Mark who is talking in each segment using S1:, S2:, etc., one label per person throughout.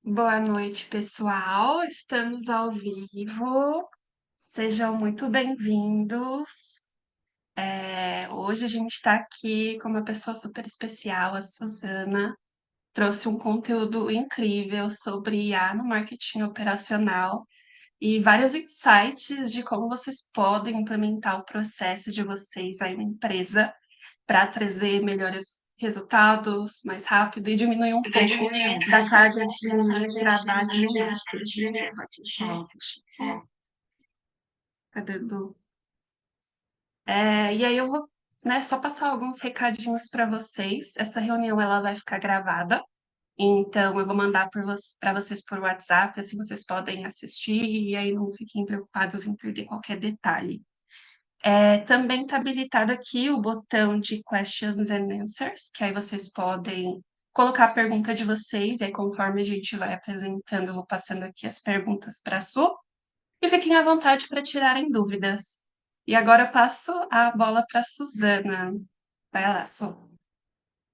S1: Boa noite, pessoal. Estamos ao vivo. Sejam muito bem-vindos. Hoje a gente está aqui com uma pessoa super especial, a Suzana. Trouxe um conteúdo incrível sobre IA no marketing operacional e vários insights de como vocês podem implementar o processo de vocês aí na empresa para trazer melhores resultados mais rápido e diminuir um pouco da carga de trabalho no marketing. Cadê Edu? E aí eu vou, né, só passar alguns recadinhos para vocês. Essa reunião ela vai ficar gravada, então eu vou mandar para vocês por WhatsApp, assim vocês podem assistir e aí não fiquem preocupados em perder qualquer detalhe. Também está habilitado aqui o botão de Questions and Answers, que aí vocês podem colocar a pergunta de vocês, e aí conforme a gente vai apresentando, eu vou passando aqui as perguntas para a Su, e fiquem à vontade para tirarem dúvidas. E agora eu passo a bola para a Suzana. Vai lá, Su.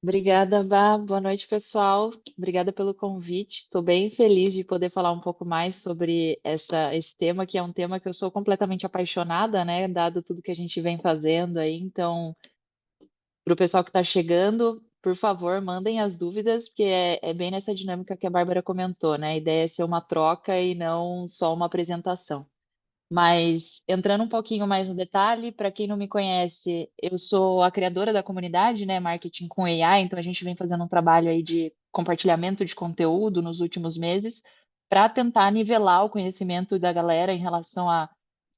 S2: Obrigada, Bá. Boa noite, pessoal. Obrigada pelo convite. Estou bem feliz de poder falar um pouco mais sobre esse tema, que é um tema que eu sou completamente apaixonada, né? Dado tudo que a gente vem fazendo aí. Então, para o pessoal que está chegando, por favor, mandem as dúvidas, porque é bem nessa dinâmica que a Bárbara comentou, né? A ideia é ser uma troca e não só uma apresentação. Mas entrando um pouquinho mais no detalhe, para quem não me conhece, eu sou a criadora da comunidade, né, Marketing com AI, então a gente vem fazendo um trabalho aí de compartilhamento de conteúdo nos últimos meses para tentar nivelar o conhecimento da galera em relação a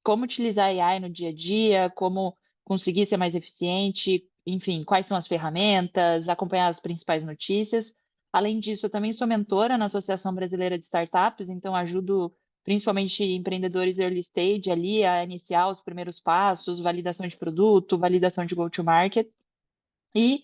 S2: como utilizar AI no dia a dia, como conseguir ser mais eficiente, enfim, quais são as ferramentas, acompanhar as principais notícias. Além disso, eu também sou mentora na Associação Brasileira de Startups, então ajudo principalmente empreendedores early stage ali a iniciar os primeiros passos, validação de produto, validação de go-to-market. E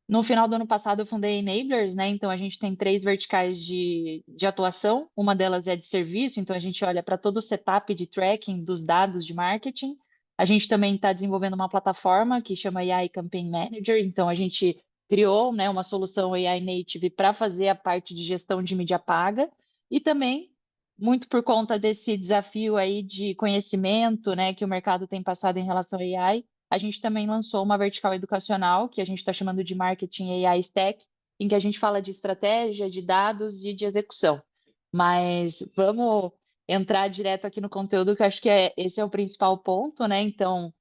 S2: no final do ano passado eu fundei a Enablers, né? Então a gente tem três verticais de atuação. Uma delas é de serviço, então a gente olha para todo o setup de tracking dos dados de marketing. A gente também está desenvolvendo uma plataforma que chama AI Campaign Manager, então a gente criou, né, uma solução AI native para fazer a parte de gestão de mídia paga e também muito por conta desse desafio aí de conhecimento, né, que o mercado tem passado em relação ao AI, a gente também lançou uma vertical educacional, que a gente está chamando de Marketing AI Stack, em que a gente fala de estratégia, de dados e de execução. Mas vamos entrar direto aqui no conteúdo, que eu acho que esse é o principal ponto, né? Então, o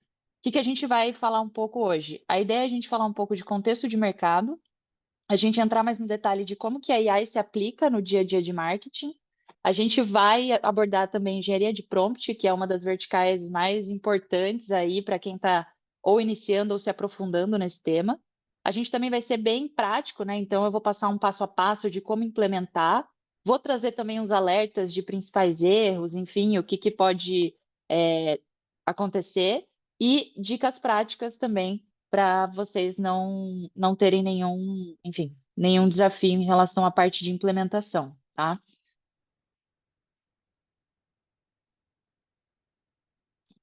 S2: que que a gente vai falar um pouco hoje? A ideia é a gente falar um pouco de contexto de mercado, a gente entrar mais no detalhe de como que a AI se aplica no dia a dia de marketing. A gente vai abordar também engenharia de prompt, que é uma das verticais mais importantes aí para quem está ou iniciando ou se aprofundando nesse tema. A gente também vai ser bem prático, né? Então eu vou passar um passo a passo de como implementar. Vou trazer também uns alertas de principais erros, enfim, o que que pode é, acontecer e dicas práticas também para vocês não terem nenhum, enfim, nenhum desafio em relação à parte de implementação, tá?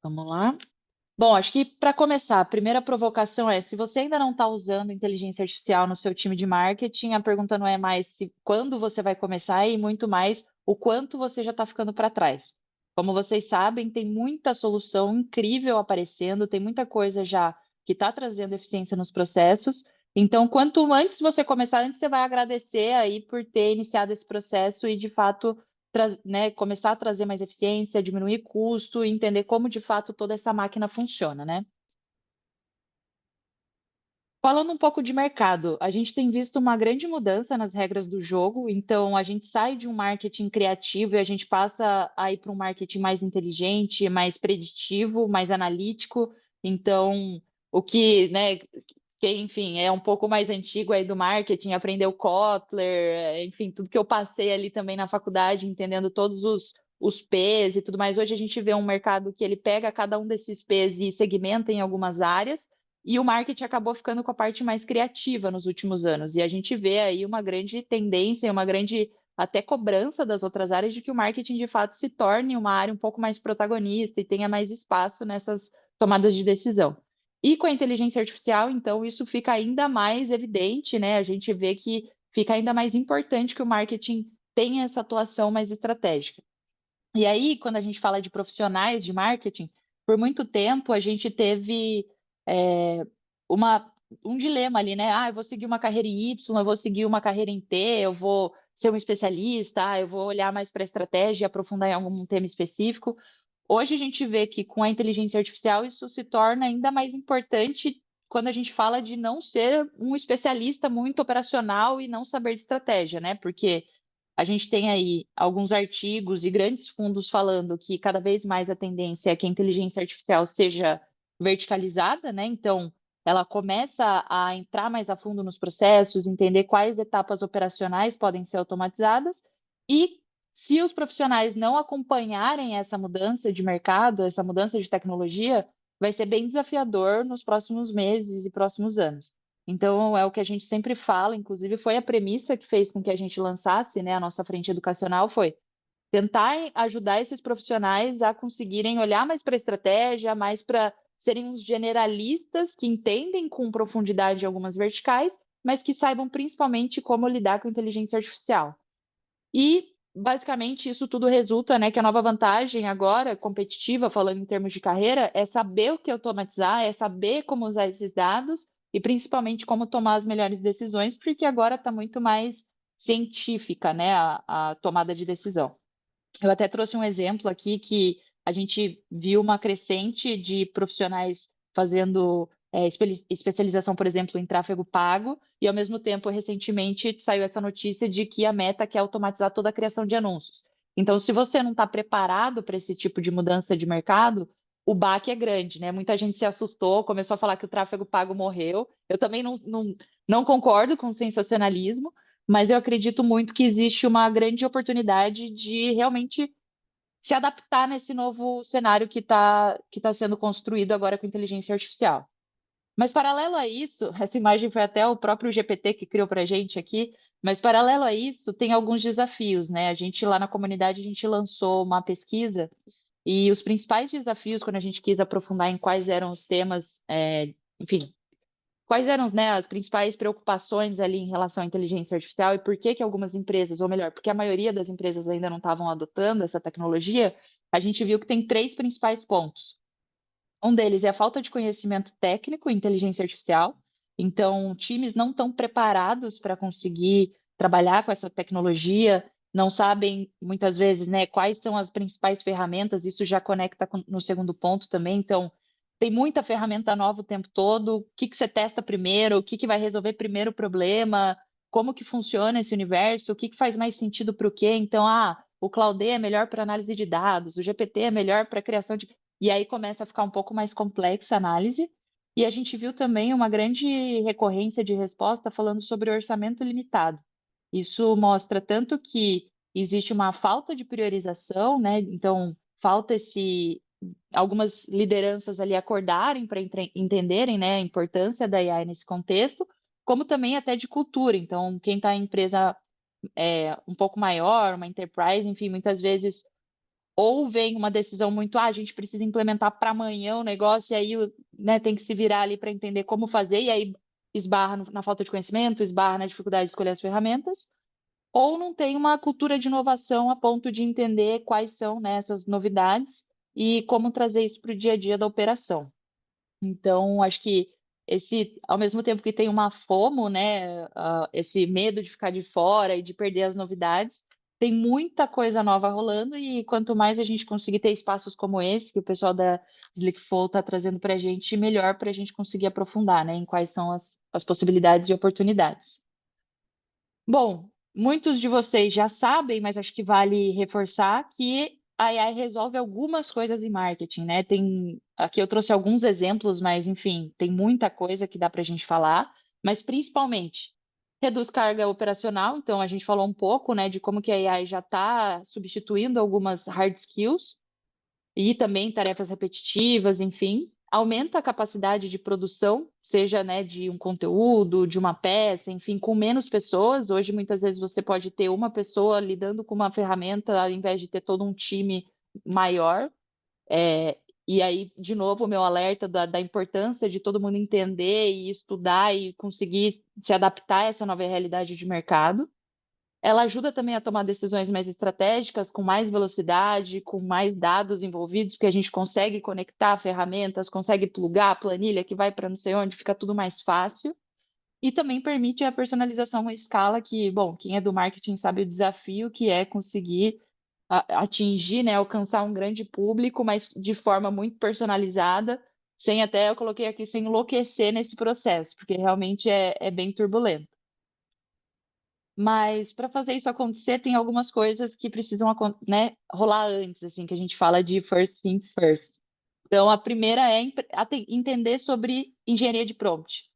S2: Vamos lá. Bom, acho que para começar, a primeira provocação é: se você ainda não está usando inteligência artificial no seu time de marketing, a pergunta não é mais se quando você vai começar, e muito mais o quanto você já está ficando para trás. Como vocês sabem, tem muita solução incrível aparecendo, tem muita coisa já que está trazendo eficiência nos processos. Então, quanto antes você começar, antes você vai agradecer aí por ter iniciado esse processo e, de fato, né, começar a trazer mais eficiência, diminuir custo e entender como de fato toda essa máquina funciona, né? Falando um pouco de mercado, a gente tem visto uma grande mudança nas regras do jogo, então a gente sai de um marketing criativo e a gente passa a ir para um marketing mais inteligente, mais preditivo, mais analítico. Então, o que, né, quem, enfim, é um pouco mais antigo aí do marketing, aprendeu Kotler, enfim, tudo que eu passei ali também na faculdade, entendendo todos os P's e tudo mais. Hoje a gente vê um mercado que ele pega cada um desses P's e segmenta em algumas áreas. E o marketing acabou ficando com a parte mais criativa nos últimos anos. E a gente vê aí uma grande tendência, uma grande até cobrança das outras áreas de que o marketing de fato se torne uma área um pouco mais protagonista e tenha mais espaço nessas tomadas de decisão. E com a inteligência artificial, então, isso fica ainda mais evidente, né? A gente vê que fica ainda mais importante que o marketing tenha essa atuação mais estratégica. E aí, quando a gente fala de profissionais de marketing, por muito tempo a gente teve é, uma, um dilema ali, né? Ah, eu vou seguir uma carreira em Y, eu vou seguir uma carreira em T, eu vou ser um especialista, eu vou olhar mais para a estratégia e aprofundar em algum tema específico. Hoje a gente vê que com a inteligência artificial isso se torna ainda mais importante quando a gente fala de não ser um especialista muito operacional e não saber de estratégia, né? Porque a gente tem aí alguns artigos e grandes fundos falando que cada vez mais a tendência é que a inteligência artificial seja verticalizada, né? Então, ela começa a entrar mais a fundo nos processos, entender quais etapas operacionais podem ser automatizadas e se os profissionais não acompanharem essa mudança de mercado, essa mudança de tecnologia, vai ser bem desafiador nos próximos meses e próximos anos. Então, é o que a gente sempre fala, inclusive foi a premissa que fez com que a gente lançasse, né, a nossa frente educacional, foi tentar ajudar esses profissionais a conseguirem olhar mais para a estratégia, mais para serem uns generalistas que entendem com profundidade algumas verticais, mas que saibam principalmente como lidar com inteligência artificial. E, basicamente, isso tudo resulta, né, que a nova vantagem agora, competitiva, falando em termos de carreira, é saber o que automatizar, é saber como usar esses dados e, principalmente, como tomar as melhores decisões, porque agora está muito mais científica, né, a tomada de decisão. Eu até trouxe um exemplo aqui que a gente viu uma crescente de profissionais fazendo especialização, por exemplo, em tráfego pago, e ao mesmo tempo, recentemente, saiu essa notícia de que a Meta quer automatizar toda a criação de anúncios. Então, se você não está preparado para esse tipo de mudança de mercado, o baque é grande, né? Muita gente se assustou, começou a falar que o tráfego pago morreu. Eu também não concordo com o sensacionalismo, mas eu acredito muito que existe uma grande oportunidade de realmente se adaptar nesse novo cenário que tá sendo construído agora com inteligência artificial. Mas paralelo a isso, essa imagem foi até o próprio GPT que criou para a gente aqui, mas paralelo a isso, tem alguns desafios, né? A gente lá na comunidade, a gente lançou uma pesquisa e os principais desafios, quando a gente quis aprofundar em quais eram os temas, enfim, quais eram, né, as principais preocupações ali em relação à inteligência artificial e por que que algumas empresas, ou melhor, porque a maioria das empresas ainda não estavam adotando essa tecnologia, a gente viu que tem três principais pontos. Um deles é a falta de conhecimento técnico em inteligência artificial. Então, times não estão preparados para conseguir trabalhar com essa tecnologia, não sabem muitas vezes, né, quais são as principais ferramentas. Isso já conecta no segundo ponto também. Então, tem muita ferramenta nova o tempo todo. O que que você testa primeiro? O que que vai resolver primeiro o problema? Como que funciona esse universo? O que que faz mais sentido para o quê? Então, o Claude é melhor para análise de dados, o GPT é melhor para criação de e aí começa a ficar um pouco mais complexa a análise. E a gente viu também uma grande recorrência de resposta falando sobre orçamento limitado. Isso mostra tanto que existe uma falta de priorização, né? Então, falta algumas lideranças ali acordarem para entenderem, né, a importância da AI nesse contexto, como também até de cultura. Então, quem está em empresa um pouco maior, uma enterprise, enfim, muitas vezes ou vem uma decisão muito, a gente precisa implementar para amanhã o negócio, e aí, né, tem que se virar ali para entender como fazer, e aí esbarra na falta de conhecimento, esbarra na dificuldade de escolher as ferramentas, ou não tem uma cultura de inovação a ponto de entender quais são, né, essas novidades e como trazer isso para o dia a dia da operação. Então, acho que ao mesmo tempo que tem uma FOMO, né, esse medo de ficar de fora e de perder as novidades, tem muita coisa nova rolando e quanto mais a gente conseguir ter espaços como esse, que o pessoal da Slickflow está trazendo para a gente, melhor para a gente conseguir aprofundar, né, em quais são as possibilidades e oportunidades. Bom, muitos de vocês já sabem, mas acho que vale reforçar que a AI resolve algumas coisas em marketing, né? Aqui eu trouxe alguns exemplos, mas enfim, tem muita coisa que dá para a gente falar, mas principalmente reduz carga operacional. Então a gente falou um pouco, né, de como que a AI já está substituindo algumas hard skills e também tarefas repetitivas, enfim, aumenta a capacidade de produção, seja, né, de um conteúdo, de uma peça, enfim, com menos pessoas. Hoje, muitas vezes, você pode ter uma pessoa lidando com uma ferramenta, ao invés de ter todo um time maior. E aí, de novo, o meu alerta da importância de todo mundo entender e estudar e conseguir se adaptar a essa nova realidade de mercado. Ela ajuda também a tomar decisões mais estratégicas, com mais velocidade, com mais dados envolvidos, porque a gente consegue conectar ferramentas, consegue plugar a planilha que vai para não sei onde, fica tudo mais fácil. E também permite a personalização à escala, que, bom, quem é do marketing sabe o desafio que é conseguir atingir, né, alcançar um grande público, mas de forma muito personalizada, sem até, eu coloquei aqui, sem enlouquecer nesse processo, porque realmente é bem turbulento. Mas para fazer isso acontecer, tem algumas coisas que precisam, né, rolar antes, assim, que a gente fala de first things first. Então, a primeira é entender sobre engenharia de prompt.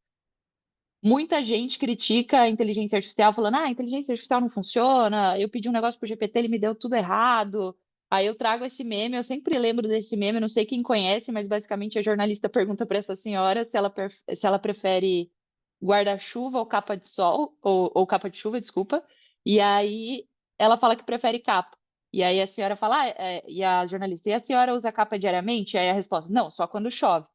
S2: Muita gente critica a inteligência artificial, falando: a inteligência artificial não funciona, eu pedi um negócio pro GPT, ele me deu tudo errado. Aí eu trago esse meme, eu sempre lembro desse meme, não sei quem conhece, mas basicamente a jornalista pergunta para essa senhora se ela prefere guarda-chuva ou capa de sol, ou capa de chuva, desculpa. E aí ela fala que prefere capa. E aí a senhora fala, e a jornalista, e a senhora usa capa diariamente? Aí a resposta, não, só quando chove.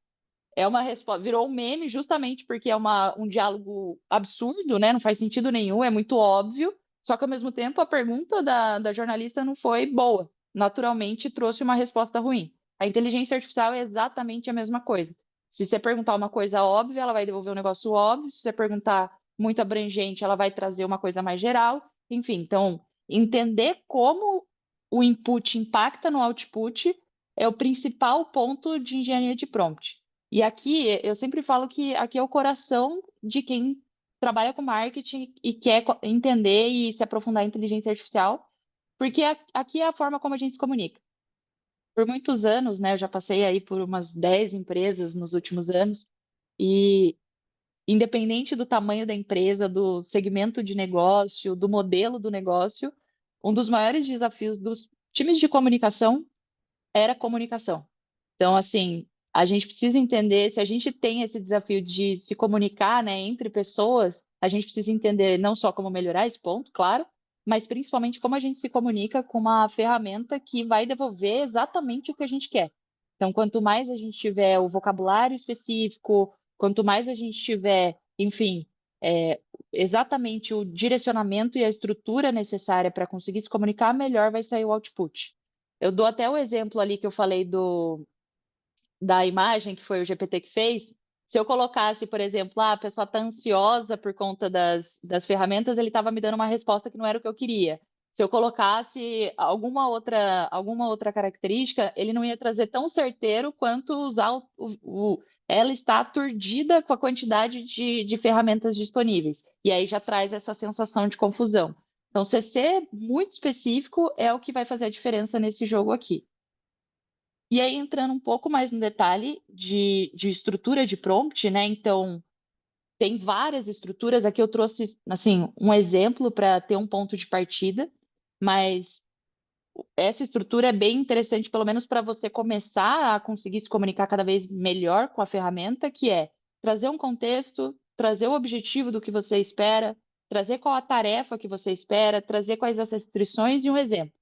S2: É uma resposta, virou um meme justamente porque é um diálogo absurdo, né? Não faz sentido nenhum, é muito óbvio. Só que ao mesmo tempo a pergunta da jornalista não foi boa. Naturalmente trouxe uma resposta ruim. A inteligência artificial é exatamente a mesma coisa. Se você perguntar uma coisa óbvia, ela vai devolver um negócio óbvio. Se você perguntar muito abrangente, ela vai trazer uma coisa mais geral. Enfim, então, entender como o input impacta no output é o principal ponto de engenharia de prompt. E aqui eu sempre falo que aqui é o coração de quem trabalha com marketing e quer entender e se aprofundar em inteligência artificial, porque aqui é a forma como a gente se comunica. Por muitos anos, né, eu já passei aí por umas 10 empresas nos últimos anos, e independente do tamanho da empresa, do segmento de negócio, do modelo do negócio, um dos maiores desafios dos times de comunicação era comunicação. Então, assim, a gente precisa entender, se a gente tem esse desafio de se comunicar, né, entre pessoas, a gente precisa entender não só como melhorar esse ponto, claro, mas principalmente como a gente se comunica com uma ferramenta que vai devolver exatamente o que a gente quer. Então, quanto mais a gente tiver o vocabulário específico, quanto mais a gente tiver, enfim, exatamente o direcionamento e a estrutura necessária para conseguir se comunicar, melhor vai sair o output. Eu dou até o exemplo ali que eu falei da imagem, que foi o GPT que fez. Se eu colocasse, por exemplo, a pessoa está ansiosa por conta das ferramentas, ele estava me dando uma resposta que não era o que eu queria. Se eu colocasse alguma outra característica, ele não ia trazer tão certeiro quanto usar ela está aturdida com a quantidade de ferramentas disponíveis. E aí já traz essa sensação de confusão. Então, ser muito específico é o que vai fazer a diferença nesse jogo aqui. E aí, entrando um pouco mais no detalhe de estrutura de prompt, né? Então, tem várias estruturas. Aqui eu trouxe, assim, um exemplo para ter um ponto de partida, mas essa estrutura é bem interessante, pelo menos para você começar a conseguir se comunicar cada vez melhor com a ferramenta, que é trazer um contexto, trazer o objetivo do que você espera, trazer qual a tarefa que você espera, trazer quais as restrições e um exemplo.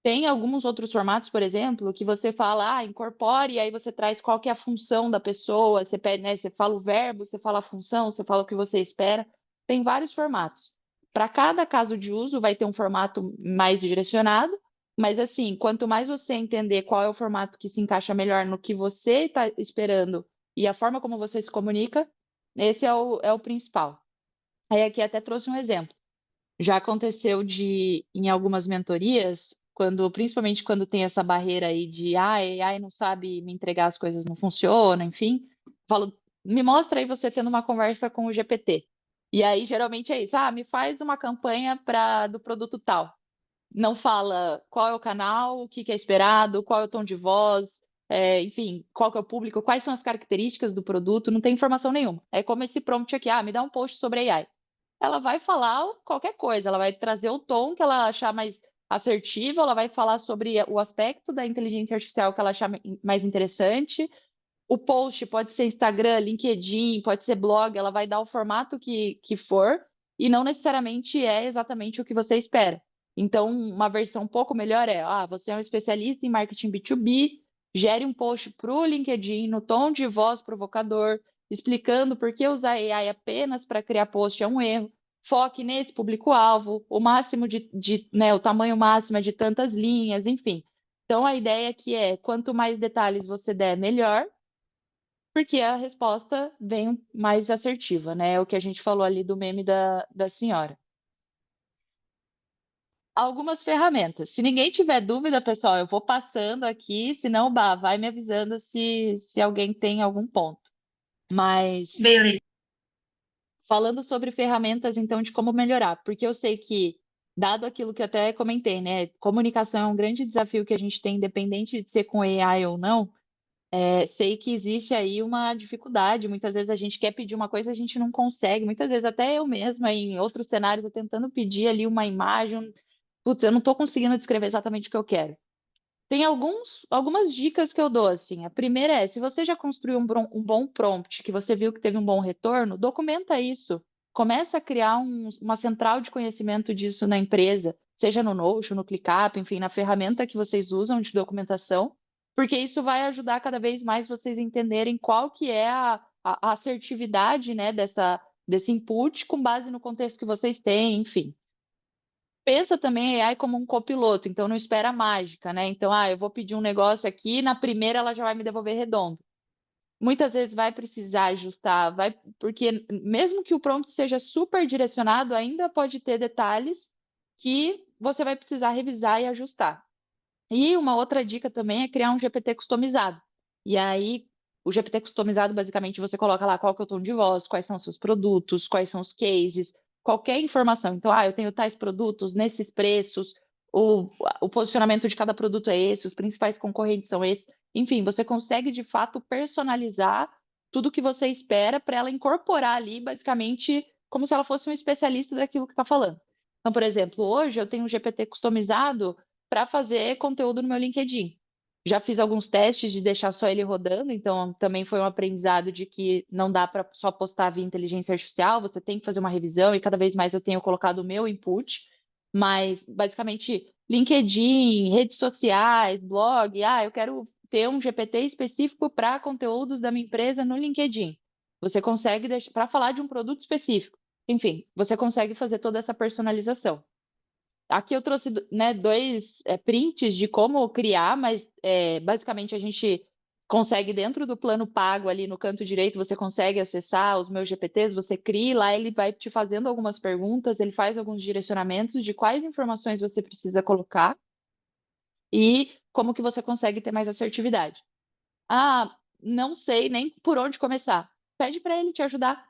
S2: Tem alguns outros formatos, por exemplo, que você fala, incorpore, e aí você traz qual que é a função da pessoa, você pede, né, você fala o verbo, você fala a função, você fala o que você espera. Tem vários formatos. Para cada caso de uso, vai ter um formato mais direcionado, mas assim, quanto mais você entender qual é o formato que se encaixa melhor no que você está esperando e a forma como você se comunica, esse é o principal. Aí aqui até trouxe um exemplo. Já aconteceu em algumas mentorias, principalmente quando tem essa barreira aí de AI não sabe me entregar as coisas, não funciona, enfim, falo, me mostra aí você tendo uma conversa com o GPT. E aí geralmente é isso, me faz uma campanha do produto tal. Não fala qual é o canal, o que é esperado, qual é o tom de voz, enfim, qual que é o público, quais são as características do produto, não tem informação nenhuma. É como esse prompt aqui, me dá um post sobre AI. Ela vai falar qualquer coisa, ela vai trazer o tom que ela achar mais assertivo, ela vai falar sobre o aspecto da inteligência artificial que ela achar mais interessante. O post pode ser Instagram, LinkedIn, pode ser blog, ela vai dar o formato que for, e não necessariamente é exatamente o que você espera. Então, uma versão um pouco melhor você é um especialista em marketing B2B, gere um post para o LinkedIn no tom de voz provocador, explicando por que usar AI apenas para criar post é um erro. foque nesse público-alvo, o máximo né, o tamanho máximo é de tantas linhas, enfim. Então, a ideia aqui é, quanto mais detalhes você der, melhor, porque a resposta vem mais assertiva, né? É o que a gente falou ali do meme da senhora. Algumas ferramentas. Se ninguém tiver dúvida, pessoal, eu vou passando aqui, senão, Bah, vai me avisando se alguém tem algum ponto. Mas
S1: Beleza.
S2: falando sobre ferramentas, então, de como melhorar, porque eu sei que, dado aquilo que eu até comentei, né, comunicação é um grande desafio que a gente tem, independente de ser com AI ou não, sei que existe aí uma dificuldade, muitas vezes a gente quer pedir uma coisa, a gente não consegue, muitas vezes até eu mesma, em outros cenários, eu tentando pedir ali uma imagem, putz, eu não estou conseguindo descrever exatamente o que eu quero. Tem algumas dicas que eu dou, assim. A primeira é, se você já construiu um bom prompt, que você viu que teve um bom retorno, documenta isso. Começa a criar uma central de conhecimento disso na empresa, seja no Notion, no ClickUp, enfim, na ferramenta que vocês usam de documentação, porque isso vai ajudar cada vez mais vocês entenderem qual que é a assertividade, né, desse input com base no contexto que vocês têm, enfim. Pensa também a AI como um copiloto, então não espera a mágica, né? Então, eu vou pedir um negócio aqui, na primeira ela já vai me devolver redondo. Muitas vezes vai precisar ajustar, porque mesmo que o prompt seja super direcionado, ainda pode ter detalhes que você vai precisar revisar e ajustar. E uma outra dica também é criar um GPT customizado. E aí, o GPT customizado, basicamente, você coloca lá qual que é o tom de voz, quais são os seus produtos, quais são os cases, qualquer informação. Então, eu tenho tais produtos nesses preços, o posicionamento de cada produto é esse, os principais concorrentes são esses. Enfim, você consegue, de fato, personalizar tudo que você espera para ela incorporar ali, basicamente, como se ela fosse um especialista daquilo que está falando. Então, por exemplo, hoje eu tenho um GPT customizado para fazer conteúdo no meu LinkedIn. Já fiz alguns testes de deixar só ele rodando, então também foi um aprendizado de que não dá para só postar via inteligência artificial, você tem que fazer uma revisão e cada vez mais eu tenho colocado o meu input, mas basicamente LinkedIn, redes sociais, blog, eu quero ter um GPT específico para conteúdos da minha empresa no LinkedIn. Você consegue deixar para falar de um produto específico. Enfim, você consegue fazer toda essa personalização. Aqui eu trouxe, né, dois prints de como criar, mas basicamente a gente consegue dentro do plano pago ali no canto direito, você consegue acessar os meus GPTs, você cria, e lá ele vai te fazendo algumas perguntas, ele faz alguns direcionamentos de quais informações você precisa colocar e como que você consegue ter mais assertividade. Não sei nem por onde começar. Pede para ele te ajudar.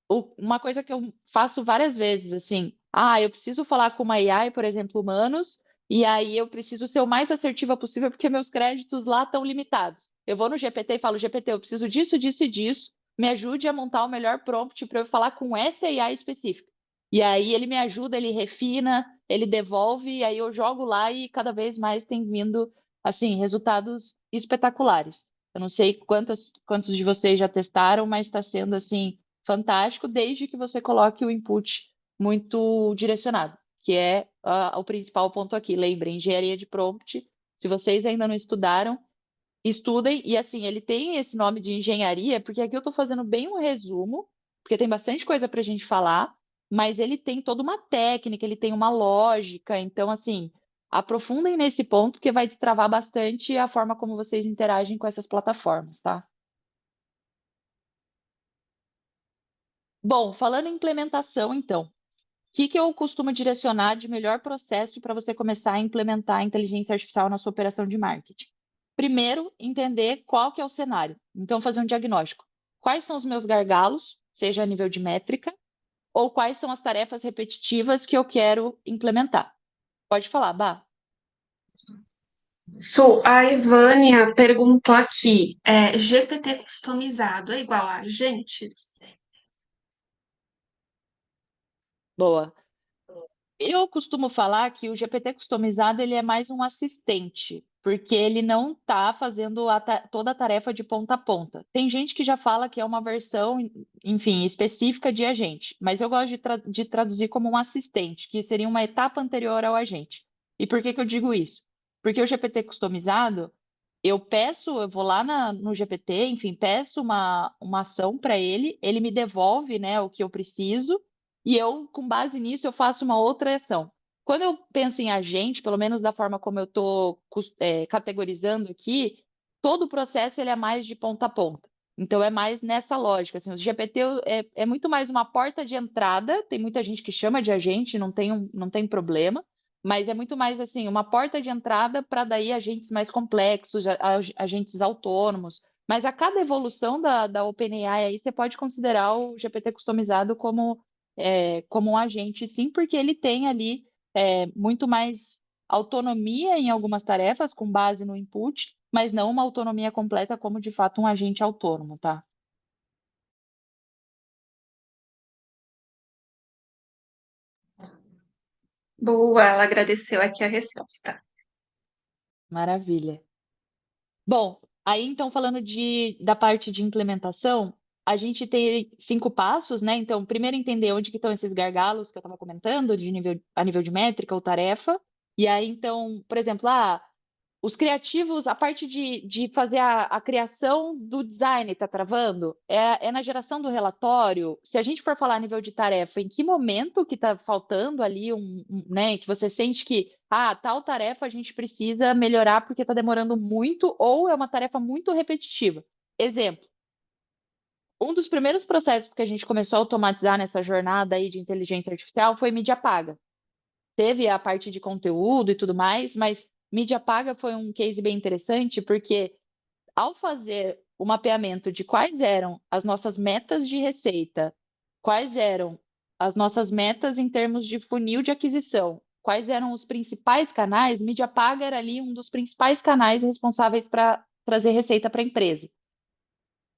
S2: Uma coisa que eu faço várias vezes, assim, eu preciso falar com uma AI, por exemplo, humanos, e aí eu preciso ser o mais assertiva possível porque meus créditos lá estão limitados. Eu vou no GPT e falo, GPT, eu preciso disso, disso e disso, me ajude a montar o melhor prompt para eu falar com essa AI específica. E aí ele me ajuda, ele refina, ele devolve, e aí eu jogo lá e cada vez mais tem vindo, assim, resultados espetaculares. Eu não sei quantos de vocês já testaram, mas está sendo, assim, fantástico, desde que você coloque o input muito direcionado, que é o principal ponto aqui. Lembrem, engenharia de prompt. Se vocês ainda não estudaram, estudem. E assim, ele tem esse nome de engenharia, porque aqui eu estou fazendo bem um resumo, porque tem bastante coisa para a gente falar, mas ele tem toda uma técnica, ele tem uma lógica. Então, assim, aprofundem nesse ponto, porque vai destravar bastante a forma como vocês interagem com essas plataformas, tá? Bom, falando em implementação, então. Que eu costumo direcionar de melhor processo para você começar a implementar a inteligência artificial na sua operação de marketing? Primeiro, entender qual que é o cenário. Então, fazer um diagnóstico. Quais são os meus gargalos, seja a nível de métrica, ou quais são as tarefas repetitivas que eu quero implementar? Pode falar, Bah.
S1: A Ivânia perguntou aqui, GPT customizado é igual a agentes?
S2: Boa. Eu costumo falar que o GPT customizado ele é mais um assistente, porque ele não está fazendo toda a tarefa de ponta a ponta. Tem gente que já fala que é uma versão, enfim, específica de agente, mas eu gosto de traduzir como um assistente, que seria uma etapa anterior ao agente. E por que que eu digo isso? Porque o GPT customizado, eu vou lá no GPT, enfim, peço uma ação para ele, ele me devolve, né, o que eu preciso. e eu, com base nisso, eu faço uma outra ação. Quando eu penso em agente, pelo menos da forma como eu estou categorizando aqui, todo o processo ele é mais de ponta a ponta. Então, é mais nessa lógica. Assim, o GPT é muito mais uma porta de entrada. Tem muita gente que chama de agente, não tem problema, mas é muito mais assim, uma porta de entrada para daí agentes mais complexos, agentes autônomos. Mas a cada evolução da OpenAI aí, você pode considerar o GPT customizado como um agente, sim, porque ele tem ali muito mais autonomia em algumas tarefas com base no input, mas não uma autonomia completa como de fato um agente autônomo, tá?
S1: Boa, ela agradeceu aqui a resposta.
S2: Maravilha. Bom, aí então falando da parte de implementação, a gente tem 5 passos, né? Então, primeiro entender onde que estão esses gargalos que eu estava comentando, a nível de métrica ou tarefa. E aí, então, por exemplo, os criativos, a parte de fazer a criação do design está travando? É na geração do relatório? Se a gente for falar a nível de tarefa, em que momento que está faltando ali né, que você sente que tal tarefa a gente precisa melhorar porque está demorando muito ou é uma tarefa muito repetitiva? Exemplo, um dos primeiros processos que a gente começou a automatizar nessa jornada aí de inteligência artificial foi mídia paga. Teve a parte de conteúdo e tudo mais, mas mídia paga foi um case bem interessante, porque ao fazer o mapeamento de quais eram as nossas metas de receita, quais eram as nossas metas em termos de funil de aquisição, quais eram os principais canais, mídia paga era ali um dos principais canais responsáveis para trazer receita para a empresa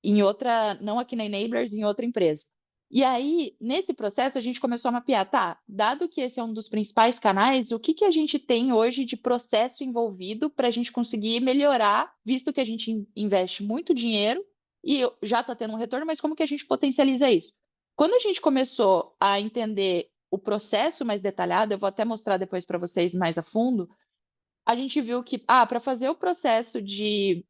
S2: em outra, não aqui na Enablers, em outra empresa. E aí, nesse processo, a gente começou a mapear, dado que esse é um dos principais canais, o que que a gente tem hoje de processo envolvido para a gente conseguir melhorar, visto que a gente investe muito dinheiro e já está tendo um retorno, mas como que a gente potencializa isso? Quando a gente começou a entender o processo mais detalhado, eu vou até mostrar depois para vocês mais a fundo, a gente viu que, para fazer o processo de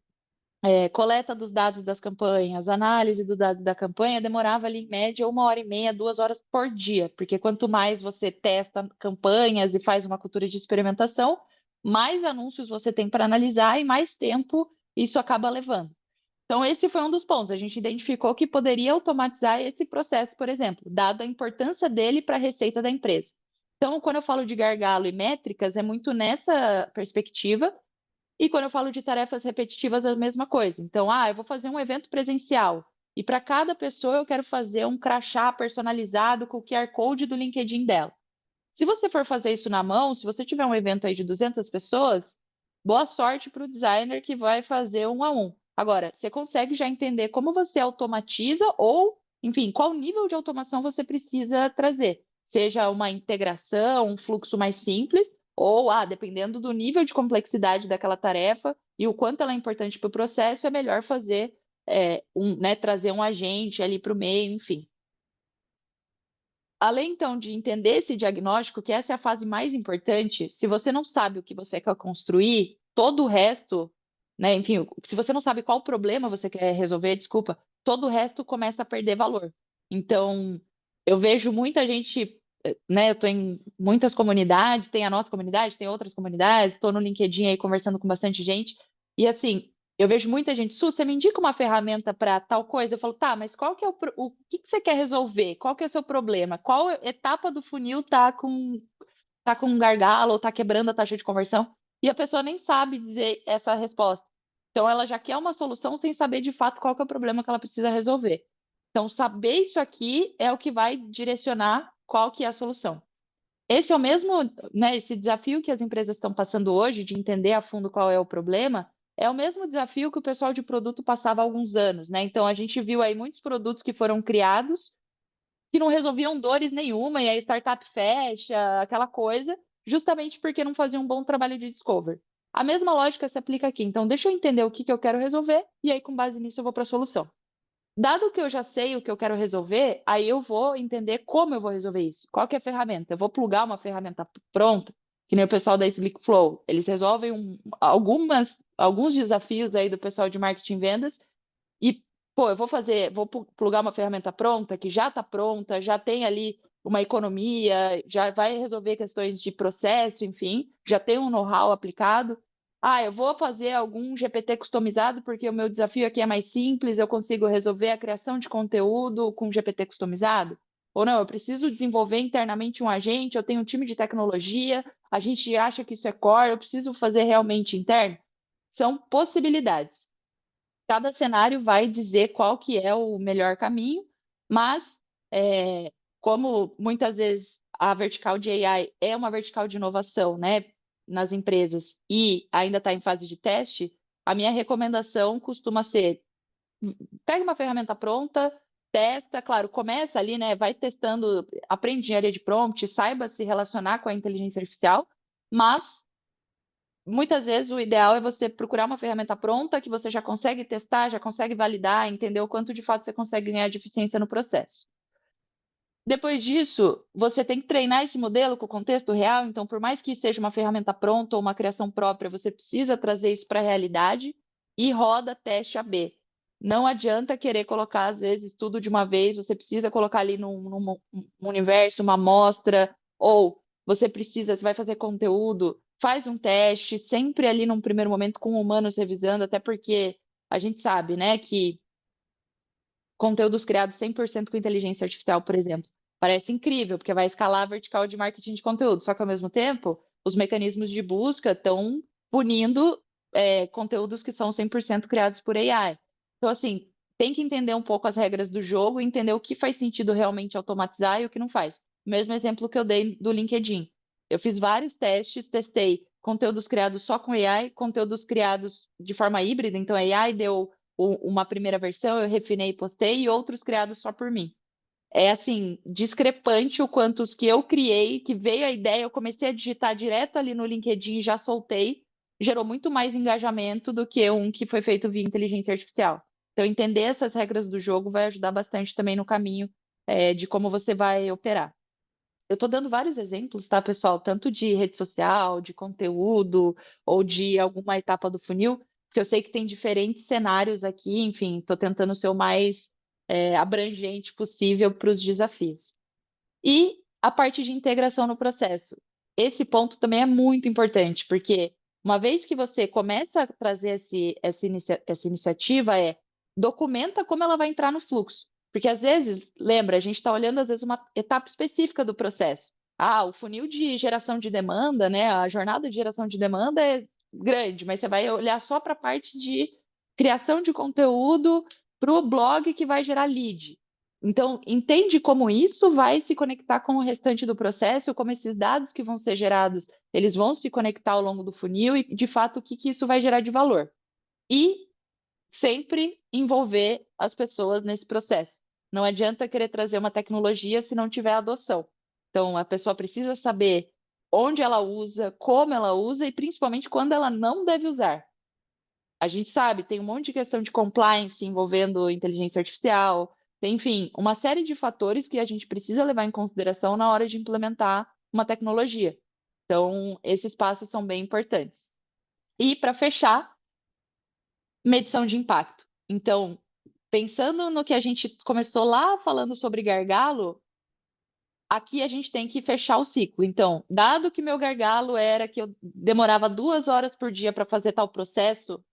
S2: coleta dos dados das campanhas, análise do dado da campanha, demorava ali em média 1h30, 2 horas por dia, porque quanto mais você testa campanhas e faz uma cultura de experimentação, mais anúncios você tem para analisar e mais tempo isso acaba levando. Então, esse foi um dos pontos. A gente identificou que poderia automatizar esse processo, por exemplo, dado a importância dele para a receita da empresa. Então, quando eu falo de gargalo e métricas, é muito nessa perspectiva, e quando eu falo de tarefas repetitivas, é a mesma coisa. Então, eu vou fazer um evento presencial. E para cada pessoa eu quero fazer um crachá personalizado com o QR Code do LinkedIn dela. Se você for fazer isso na mão, se você tiver um evento aí de 200 pessoas, boa sorte para o designer que vai fazer um a um. Agora, você consegue já entender como você automatiza ou, enfim, qual nível de automação você precisa trazer. Seja uma integração, um fluxo mais simples, ou, dependendo do nível de complexidade daquela tarefa e o quanto ela é importante para o processo, é melhor fazer né, trazer um agente ali para o meio, enfim. Além, então, de entender esse diagnóstico, que essa é a fase mais importante, se você não sabe o que você quer construir, todo o resto, né, enfim, se você não sabe qual problema você quer resolver, desculpa, todo o resto começa a perder valor. Então, eu vejo muita gente, né, eu estou em muitas comunidades, tem a nossa comunidade, tem outras comunidades, estou no LinkedIn aí conversando com bastante gente, e assim, eu vejo muita gente, você me indica uma ferramenta para tal coisa? Eu falo, mas qual que é o que que você quer resolver? Qual que é o seu problema? Qual etapa do funil tá com um gargalo ou tá quebrando a taxa de conversão? E a pessoa nem sabe dizer essa resposta. Então ela já quer uma solução sem saber de fato qual que é o problema que ela precisa resolver. Então saber isso aqui é o que vai direcionar qual que é a solução. Esse é o mesmo, né, esse desafio que as empresas estão passando hoje de entender a fundo qual é o problema, é o mesmo desafio que o pessoal de produto passava há alguns anos, né? Então a gente viu aí muitos produtos que foram criados que não resolviam dores nenhuma e a startup fecha, aquela coisa, justamente porque não faziam um bom trabalho de discovery. A mesma lógica se aplica aqui. Então deixa eu entender o que que eu quero resolver e aí com base nisso eu vou para a solução. Dado que eu já sei o que eu quero resolver, aí eu vou entender como eu vou resolver isso. Qual que é a ferramenta? Eu vou plugar uma ferramenta pronta, que nem o pessoal da Slick Flow. Eles resolvem alguns desafios aí do pessoal de marketing e vendas. E, eu vou plugar uma ferramenta pronta, que já está pronta, já tem ali uma economia, já vai resolver questões de processo, enfim, já tem um know-how aplicado. Ah, eu vou fazer algum GPT customizado porque o meu desafio aqui é mais simples, eu consigo resolver a criação de conteúdo com GPT customizado? Ou não, eu preciso desenvolver internamente um agente, eu tenho um time de tecnologia, a gente acha que isso é core, eu preciso fazer realmente interno? São possibilidades. Cada cenário vai dizer qual que é o melhor caminho, mas como muitas vezes a vertical de AI é uma vertical de inovação, né, nas empresas e ainda está em fase de teste, a minha recomendação costuma ser: pega uma ferramenta pronta, testa, claro, começa ali, né, vai testando, aprende engenharia de prompt, saiba se relacionar com a inteligência artificial, mas muitas vezes o ideal é você procurar uma ferramenta pronta que você já consegue testar, já consegue validar, entender o quanto de fato você consegue ganhar de eficiência no processo. Depois disso, você tem que treinar esse modelo com o contexto real, então, por mais que seja uma ferramenta pronta ou uma criação própria, você precisa trazer isso para a realidade e roda teste A/B. Não adianta querer colocar, às vezes, tudo de uma vez, você precisa colocar ali num universo, uma amostra, ou você vai fazer conteúdo, faz um teste, sempre ali num primeiro momento com humanos revisando, até porque a gente sabe, né, que conteúdos criados 100% com inteligência artificial, por exemplo, parece incrível, porque vai escalar a vertical de marketing de conteúdo, só que ao mesmo tempo, os mecanismos de busca estão punindo conteúdos que são 100% criados por AI. Então, assim, tem que entender um pouco as regras do jogo e entender o que faz sentido realmente automatizar e o que não faz. Mesmo exemplo que eu dei do LinkedIn. Eu fiz vários testes, testei conteúdos criados só com AI, conteúdos criados de forma híbrida, então a AI deu uma primeira versão, eu refinei e postei, e outros criados só por mim. É assim, discrepante o quanto os que eu criei, que veio a ideia, eu comecei a digitar direto ali no LinkedIn, já soltei, gerou muito mais engajamento do que um que foi feito via inteligência artificial. Então, entender essas regras do jogo vai ajudar bastante também no caminho de como você vai operar. Eu estou dando vários exemplos, tá, pessoal? Tanto de rede social, de conteúdo, ou de alguma etapa do funil, porque eu sei que tem diferentes cenários aqui, enfim, estou tentando ser o mais abrangente possível para os desafios. E a parte de integração no processo. Esse ponto também é muito importante, porque uma vez que você começa a trazer essa iniciativa, documenta como ela vai entrar no fluxo. Porque às vezes, lembra, a gente está olhando às vezes uma etapa específica do processo. Ah, o funil de geração de demanda, né? A jornada de geração de demanda é grande, mas você vai olhar só para a parte de criação de conteúdo para o blog que vai gerar lead. Então, entende como isso vai se conectar com o restante do processo, como esses dados que vão ser gerados, eles vão se conectar ao longo do funil e, de fato, o que isso vai gerar de valor. E sempre envolver as pessoas nesse processo. Não adianta querer trazer uma tecnologia se não tiver adoção. Então, a pessoa precisa saber onde ela usa, como ela usa e, principalmente, quando ela não deve usar. A gente sabe, tem um monte de questão de compliance envolvendo inteligência artificial, tem, enfim, uma série de fatores que a gente precisa levar em consideração na hora de implementar uma tecnologia. Então, esses passos são bem importantes. E, para fechar, medição de impacto. Então, pensando no que a gente começou lá falando sobre gargalo, aqui a gente tem que fechar o ciclo. Então, dado que meu gargalo era que eu demorava 2 horas por dia para fazer tal processo,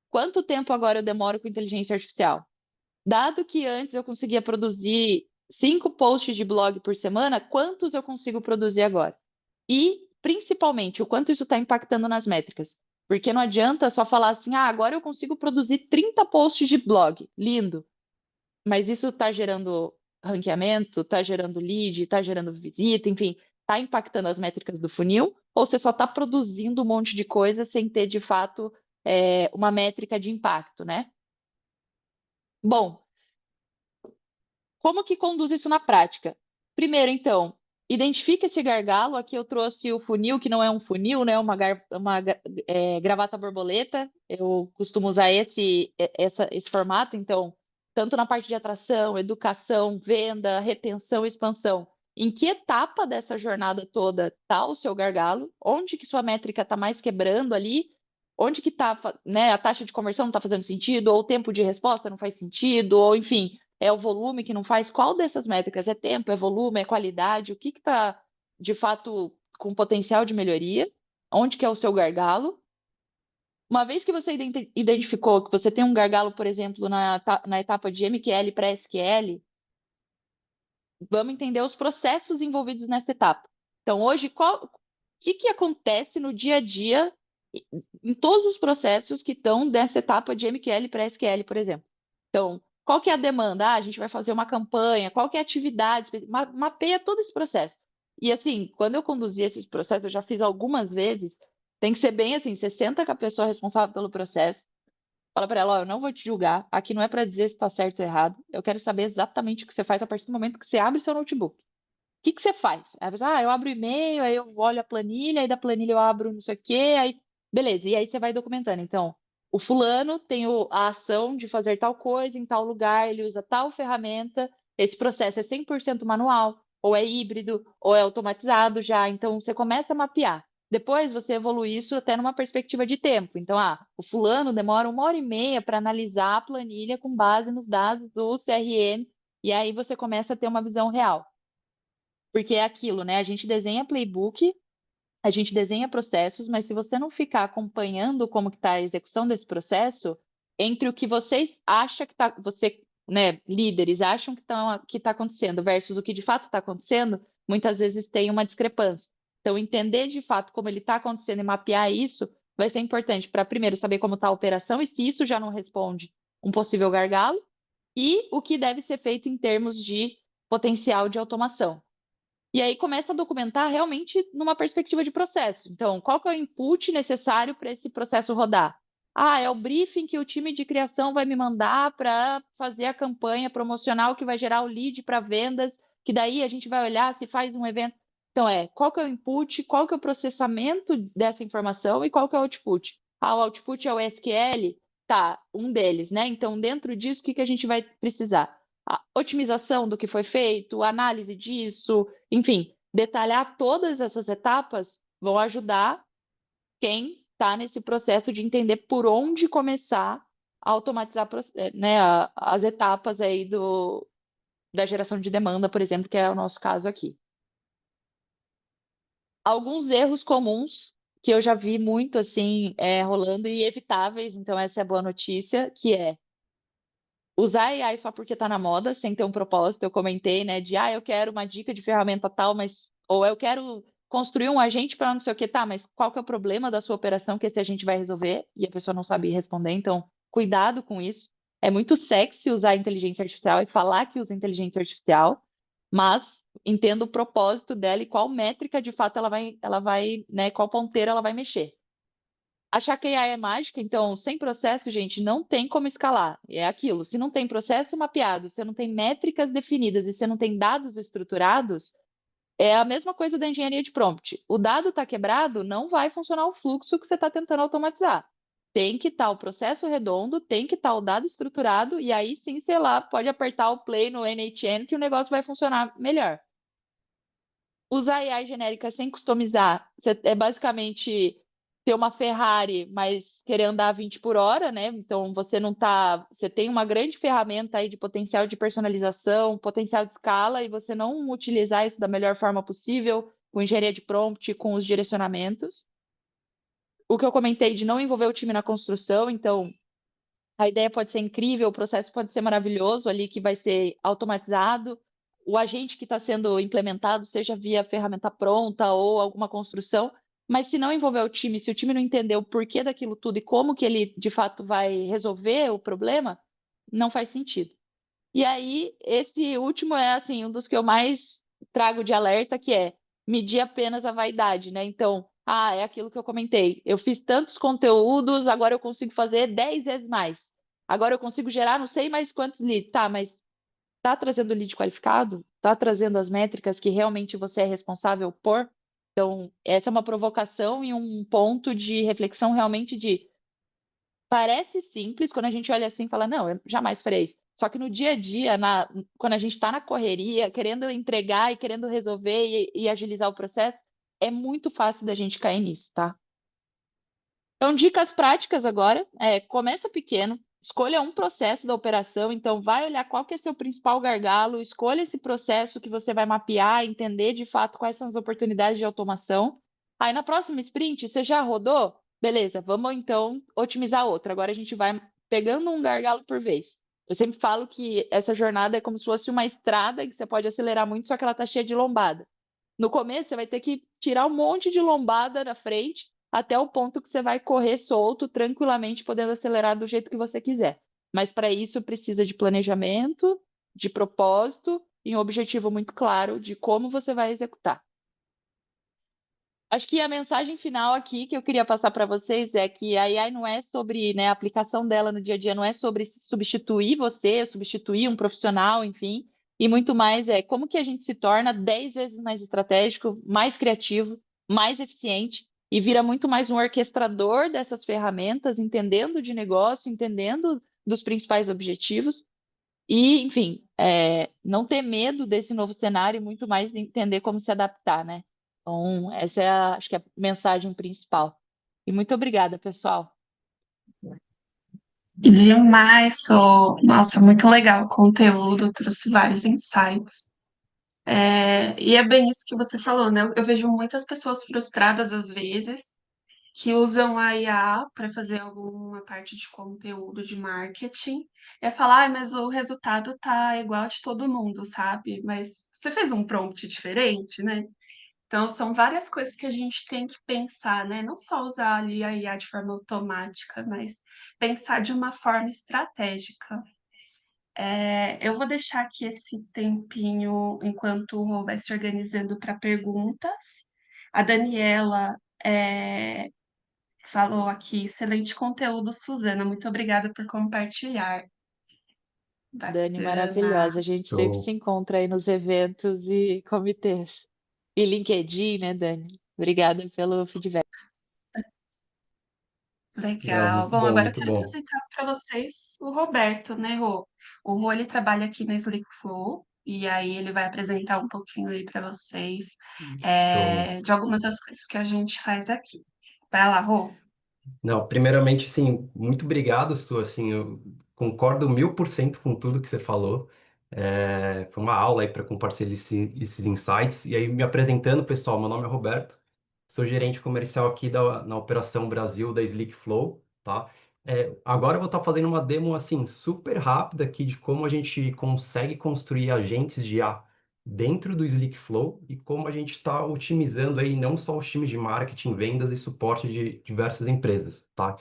S2: quanto tempo agora eu demoro com inteligência artificial? Dado que antes eu conseguia produzir 5 posts de blog por semana, quantos eu consigo produzir agora? E, principalmente, o quanto isso está impactando nas métricas. Porque não adianta só falar assim, agora eu consigo produzir 30 posts de blog. Lindo. Mas isso está gerando ranqueamento, está gerando lead, está gerando visita, enfim, está impactando as métricas do funil? Ou você só está produzindo um monte de coisa sem ter, de fato, uma métrica de impacto, né? Bom, como que conduz isso na prática? Primeiro, então, identifica esse gargalo. Aqui eu trouxe o funil, que não é um funil, né? Uma gravata borboleta. Eu costumo usar esse formato. Então, tanto na parte de atração, educação, venda, retenção e expansão. Em que etapa dessa jornada toda está o seu gargalo? Onde que sua métrica está mais quebrando ali? Onde que está, né, a taxa de conversão não está fazendo sentido? Ou o tempo de resposta não faz sentido? Ou, enfim, É o volume que não faz? Qual dessas métricas? É tempo, é volume, é qualidade? O que está, de fato, com potencial de melhoria? Onde que é o seu gargalo? Uma vez que você identificou que você tem um gargalo, por exemplo, na etapa de MQL para SQL, vamos entender os processos envolvidos nessa etapa. Então, hoje, o que acontece no dia a dia em todos os processos que estão nessa etapa de MQL para SQL, por exemplo? Então, qual que é a demanda? A gente vai fazer uma campanha, qual que é a atividade? Mapeia todo esse processo. E assim, quando eu conduzi esses processos, eu já fiz algumas vezes, tem que ser bem assim, você senta com a pessoa responsável pelo processo, fala para ela, ó, eu não vou te julgar, aqui não é para dizer se está certo ou errado, eu quero saber exatamente o que você faz a partir do momento que você abre seu notebook. O que você faz? Aí a pessoa, eu abro o e-mail, aí eu olho a planilha, aí da planilha eu abro não sei o quê, aí beleza, e aí você vai documentando. Então, o fulano tem a ação de fazer tal coisa em tal lugar, ele usa tal ferramenta, esse processo é 100% manual, ou é híbrido, ou é automatizado já, então você começa a mapear. Depois você evolui isso até numa perspectiva de tempo. Então, o fulano demora 1 hora e meia para analisar a planilha com base nos dados do CRM, e aí você começa a ter uma visão real. Porque é aquilo, né? A gente desenha playbook, a gente desenha processos, mas se você não ficar acompanhando como que está a execução desse processo, entre o que vocês acham que está, você, né, líderes acham que tá acontecendo versus o que de fato está acontecendo, muitas vezes tem uma discrepância. Então, entender de fato como ele está acontecendo e mapear isso vai ser importante para, primeiro, saber como está a operação e se isso já não responde um possível gargalo, e o que deve ser feito em termos de potencial de automação. E aí começa a documentar realmente numa perspectiva de processo. Então, qual que é o input necessário para esse processo rodar? É o briefing que o time de criação vai me mandar para fazer a campanha promocional que vai gerar o lead para vendas, que daí a gente vai olhar se faz um evento. Então, qual que é o input, qual que é o processamento dessa informação e qual que é o output? O output é o SQL? Tá, um deles, né? Então, dentro disso, o que que a gente vai precisar? A otimização do que foi feito, análise disso, enfim, detalhar todas essas etapas vão ajudar quem está nesse processo de entender por onde começar a automatizar, né, as etapas aí da geração de demanda, por exemplo, que é o nosso caso aqui. Alguns erros comuns que eu já vi muito assim rolando e evitáveis, então essa é a boa notícia, que é usar AI só porque está na moda, sem ter um propósito. Eu comentei, né, de eu quero uma dica de ferramenta tal, mas ou eu quero construir um agente para não sei o que, tá, mas qual que é o problema da sua operação que esse agente vai resolver? E a pessoa não sabe responder, então cuidado com isso. É muito sexy usar inteligência artificial e falar que usa inteligência artificial, mas entenda o propósito dela e qual métrica de fato ela vai, né, qual ponteira ela vai mexer. Achar que a AI é mágica, então, sem processo, gente, não tem como escalar. É aquilo. Se não tem processo mapeado, se não tem métricas definidas e se não tem dados estruturados, é a mesma coisa da engenharia de prompt. O dado está quebrado, não vai funcionar o fluxo que você está tentando automatizar. Tem que estar o processo redondo, tem que estar o dado estruturado, e aí sim, sei lá, pode apertar o play no NHN que o negócio vai funcionar melhor. Usar AI genérica sem customizar, é basicamente ter uma Ferrari, mas querer andar 20 por hora, né? Então você não tá, você tem uma grande ferramenta aí de potencial de personalização, potencial de escala, e você não utilizar isso da melhor forma possível, com engenharia de prompt, com os direcionamentos. O que eu comentei de não envolver o time na construção, então a ideia pode ser incrível, o processo pode ser maravilhoso ali, que vai ser automatizado. O agente que está sendo implementado, seja via ferramenta pronta ou alguma construção, mas se não envolver o time, se o time não entender o porquê daquilo tudo e como que ele de fato vai resolver o problema, não faz sentido. E aí, esse último é assim, um dos que eu mais trago de alerta, que é medir apenas a vaidade, né? Então, é aquilo que eu comentei. Eu fiz tantos conteúdos, agora eu consigo fazer 10 vezes mais. Agora eu consigo gerar não sei mais quantos leads. Tá, mas tá trazendo lead qualificado? Tá trazendo as métricas que realmente você é responsável por? Então, essa é uma provocação e um ponto de reflexão realmente de parece simples quando a gente olha assim e fala, não, eu jamais farei isso. Só que no dia a dia, quando a gente está na correria, querendo entregar e querendo resolver e agilizar o processo, é muito fácil da gente cair nisso, tá? Então, dicas práticas agora. Começa pequeno, escolha um processo da operação, então vai olhar qual que é seu principal gargalo, escolha esse processo que você vai mapear, entender de fato quais são as oportunidades de automação. Aí na próxima sprint, você já rodou? Beleza, vamos então otimizar outra. Agora a gente vai pegando um gargalo por vez. Eu sempre falo que essa jornada é como se fosse uma estrada que você pode acelerar muito, só que ela está cheia de lombada. No começo, você vai ter que tirar um monte de lombada da frente até o ponto que você vai correr solto, tranquilamente, podendo acelerar do jeito que você quiser. Mas para isso precisa de planejamento, de propósito e um objetivo muito claro de como você vai executar. Acho que a mensagem final aqui que eu queria passar para vocês é que a AI não é sobre, né, a aplicação dela no dia a dia, não é sobre substituir você, substituir um profissional, enfim, e muito mais é como que a gente se torna 10 vezes mais estratégico, mais criativo, mais eficiente e vira muito mais um orquestrador dessas ferramentas, entendendo de negócio, entendendo dos principais objetivos e, enfim, não ter medo desse novo cenário e muito mais entender como se adaptar, né? Então, essa é acho que é a mensagem principal. E muito obrigada, pessoal.
S1: Demais, nossa, muito legal o conteúdo, trouxe vários insights. E é bem isso que você falou, né? Eu vejo muitas pessoas frustradas às vezes que usam a IA para fazer alguma parte de conteúdo de marketing. É falar, "Ai, mas o resultado tá igual de todo mundo, sabe? Mas você fez um prompt diferente, né? Então, são várias coisas que a gente tem que pensar, né? Não só usar ali a IA de forma automática, mas pensar de uma forma estratégica. Eu vou deixar aqui esse tempinho enquanto o Rô vai se organizando para perguntas. A Daniela falou aqui, excelente conteúdo, Suzana. Muito obrigada por compartilhar.
S2: Dani,
S1: Bacana.
S2: maravilhosa. A gente sempre se
S3: Show.
S2: encontra aí nos eventos e comitês. E LinkedIn, né, Dani? Obrigada pelo feedback.
S3: Não,
S1: Legal.
S3: muito
S1: Bom,
S3: bom,
S1: agora eu
S3: muito
S1: quero
S3: bom.
S1: apresentar para vocês o Roberto, né, Rô? O Rô, ele trabalha aqui na Slick Flow, e aí ele vai apresentar um pouquinho aí para vocês
S3: Show.
S1: de algumas das coisas que a gente faz aqui. Vai lá, Rô.
S3: Não, primeiramente, assim, muito obrigado, Su, assim, eu concordo 1000% com tudo que você falou. Foi uma aula aí para compartilhar esses insights. E aí, me apresentando, pessoal, meu nome é Roberto, sou gerente comercial aqui na Operação Brasil da Slick Flow, tá? Agora eu vou estar fazendo uma demo, assim, super rápida aqui de como a gente consegue construir agentes de IA dentro do Slick Flow e como a gente está otimizando aí não só os times de marketing, vendas e suporte de diversas empresas, tá?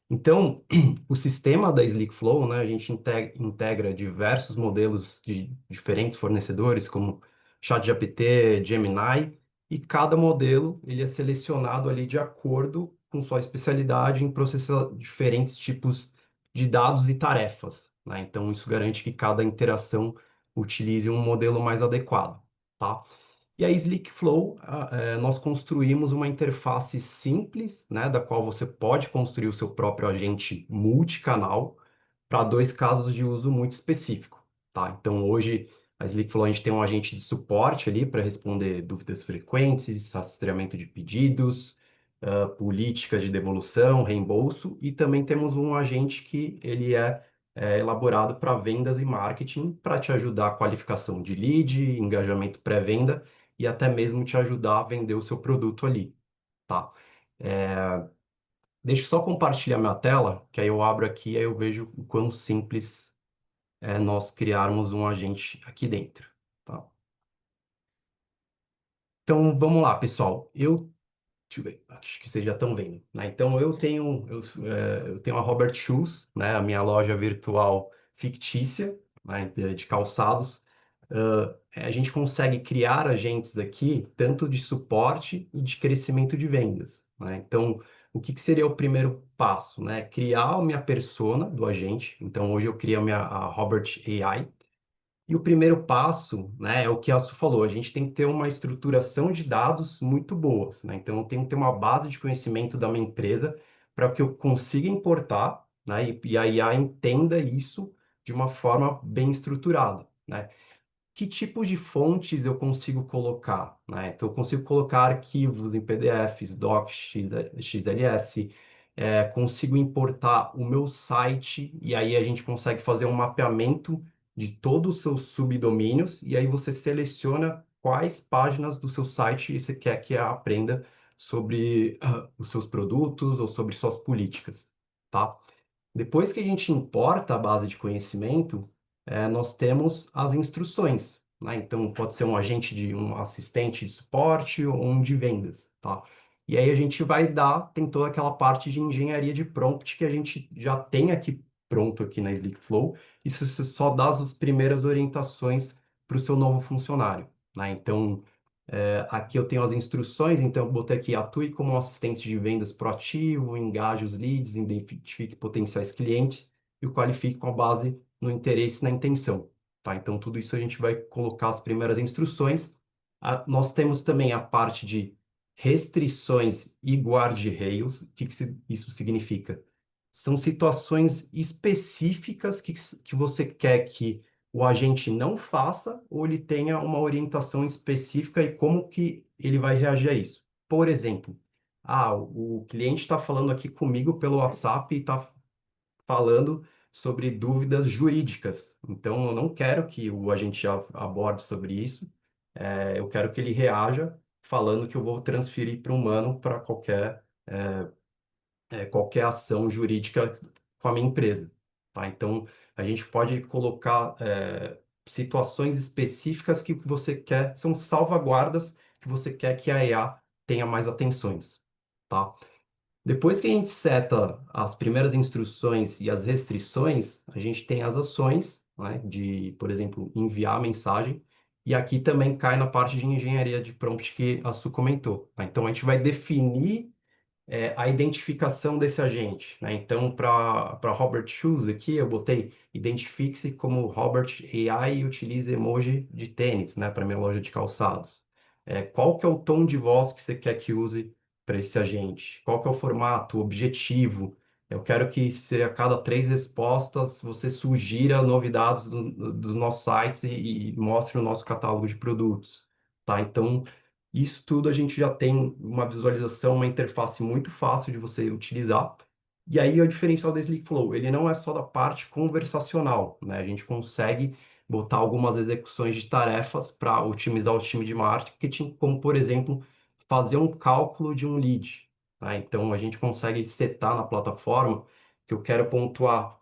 S3: Então, o sistema da Slick Flow, né, a gente integra diversos modelos de diferentes fornecedores, como ChatGPT, Gemini, e cada modelo ele é selecionado ali de acordo com sua especialidade em processar diferentes tipos de dados e tarefas, né? Então, isso garante que cada interação utilize um modelo mais adequado, tá? E a Slick Flow, nós construímos uma interface simples, né, da qual você pode construir o seu próprio agente multicanal para dois casos de uso muito específico, tá? Então, hoje, a Slick Flow, a gente tem um agente de suporte ali para responder dúvidas frequentes, rastreamento de pedidos, políticas de devolução, reembolso, e também temos um agente que ele é elaborado para vendas e marketing, para te ajudar a qualificação de lead, engajamento pré-venda, e até mesmo te ajudar a vender o seu produto ali, tá? É, Deixa eu só compartilhar minha tela, que aí eu abro aqui e aí eu vejo o quão simples é nós criarmos um agente aqui dentro, tá? Então, vamos lá, pessoal. Deixa eu ver, acho que vocês já estão vendo, né? Então, eu tenho a Robert Shoes, né? A minha loja virtual fictícia, né? De calçados. A gente consegue criar agentes aqui, tanto de suporte e de crescimento de vendas, né? Então, o que seria o primeiro passo, né? Criar a minha persona do agente. Então, hoje eu crio a Robert AI. E o primeiro passo, né, é o que a Su falou, a gente tem que ter uma estruturação de dados muito boas, né? Então, eu tenho que ter uma base de conhecimento da minha empresa para que eu consiga importar, né, e a IA entenda isso de uma forma bem estruturada, né? Que tipos de fontes eu consigo colocar, né? Então, eu consigo colocar arquivos em PDFs, docs, XLS, consigo importar o meu site e aí a gente consegue fazer um mapeamento de todos os seus subdomínios e aí você seleciona quais páginas do seu site você quer que aprenda sobre os seus produtos ou sobre suas políticas, tá? Depois que a gente importa a base de conhecimento, nós temos as instruções, né? Então, pode ser um agente de um assistente de suporte ou um de vendas, tá? E aí a gente vai dar, tem toda aquela parte de engenharia de prompt que a gente já tem aqui pronto aqui na Slick Flow. Isso você só dá as primeiras orientações para o seu novo funcionário, né? Então, aqui eu tenho as instruções, então eu botei aqui, atue como um assistente de vendas proativo, engaje os leads, identifique potenciais clientes e o qualifique com a base no interesse e na intenção, tá? Então tudo isso a gente vai colocar as primeiras instruções. Nós temos também a parte de restrições e guarda-reios. O que isso significa? São situações específicas que você quer que o agente não faça ou ele tenha uma orientação específica e como que ele vai reagir a isso. Por exemplo, o cliente está falando aqui comigo pelo WhatsApp e está falando sobre dúvidas jurídicas. Então, eu não quero que o agente aborde sobre isso. Eu quero que ele reaja falando que eu vou transferir para o humano para qualquer ação jurídica com a minha empresa, tá? Então, a gente pode colocar situações específicas que você quer, são salvaguardas que você quer que a IA tenha mais atenções, tá? Depois que a gente seta as primeiras instruções e as restrições, a gente tem as ações, né, de, por exemplo, enviar a mensagem, e aqui também cai na parte de engenharia de prompt que a Su comentou, tá? Então, a gente vai definir a identificação desse agente, né? Então, para Robert Shoes aqui, eu botei identifique-se como Robert AI e utilize emoji de tênis, né? Para minha loja de calçados. Qual que é o tom de voz que você quer que use para esse agente? Qual que é o formato, o objetivo? Eu quero que se a cada 3 respostas você sugira novidades dos nossos sites e mostre o nosso catálogo de produtos, tá? Então, isso tudo a gente já tem uma visualização, uma interface muito fácil de você utilizar. E aí o diferencial da Slick Flow, ele não é só da parte conversacional, né? A gente consegue botar algumas execuções de tarefas para otimizar o time de marketing, como por exemplo, fazer um cálculo de um lead, né? Então a gente consegue setar na plataforma que eu quero pontuar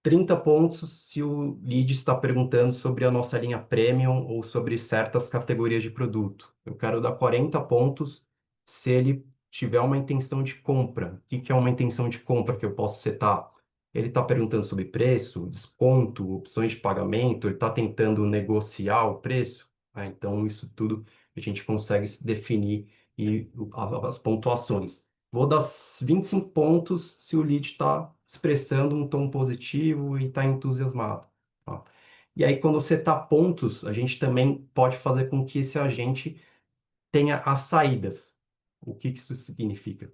S3: 30 pontos se o lead está perguntando sobre a nossa linha premium ou sobre certas categorias de produto. Eu quero dar 40 pontos se ele tiver uma intenção de compra. O que que é uma intenção de compra que eu posso setar? Ele está perguntando sobre preço, desconto, opções de pagamento, ele está tentando negociar o preço, né? Então, isso tudo a gente consegue se definir e as pontuações. Vou dar 25 pontos se o lead está expressando um tom positivo e está entusiasmado, tá? E aí, quando você tá pontos, a gente também pode fazer com que esse agente tenha as saídas. O que que isso significa?